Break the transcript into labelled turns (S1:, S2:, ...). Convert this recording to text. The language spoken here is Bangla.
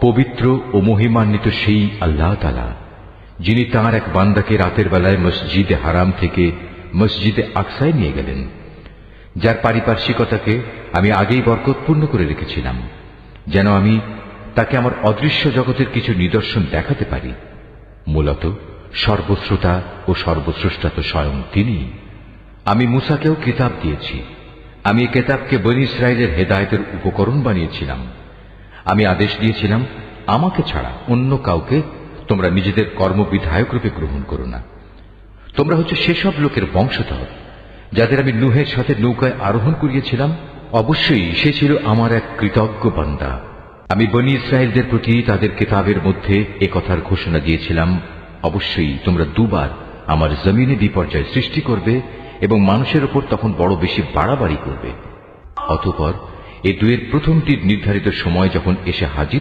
S1: পবিত্র ও মহিমান্বিত সেই আল্লাহ তাআলা যিনি তাঁর এক বান্দাকে রাতের বেলায় মসজিদে হারাম থেকে মসজিদে আকসায় নিয়ে গেলেন, যার পারিপার্শ্বিকতাকে আমি আগেই বরকতপূর্ণ করে রেখেছিলাম, যেন আমি তাকে আমার অদৃশ্য জগতের কিছু নিদর্শন দেখাতে পারি। মূলত সর্বশ্রোতা ও সর্বস্রষ্টা তো স্বয়ং তিনি। আমি মূসাকেও কিতাব দিয়েছি। আমি এই কিতাবকে বনী ইসরায়েলের হেদায়েতের উপকরণ বানিয়েছিলাম। আমি আদেশ দিয়েছিলাম, আমাকে ছাড়া অন্য কাউকে তোমরা নিজেদের কর্মবিধায়ক রূপে গ্রহণ করো না। তোমরা হচ্ছে সেসব লোকের বংশধর যাদের আমি নূহের সাথে নৌকায় আরোহণ করিয়েছিলাম। অবশ্যই সে ছিল আমার এক কৃতজ্ঞ বান্দা। আমি বনী ইসরায়েলদের প্রতি তাদের কিতাবের মধ্যে এ কথার ঘোষণা দিয়েছিলাম, অবশ্যই তোমরা দুবার আমার জমিনে বিপর্যয় সৃষ্টি করবে এবং মানুষের উপর তখন বড় বেশি বাড়াবাড়ি করবে। অতঃপর এ দুয়ের প্রথমটির নির্ধারিত সময় যখন এসে হাজির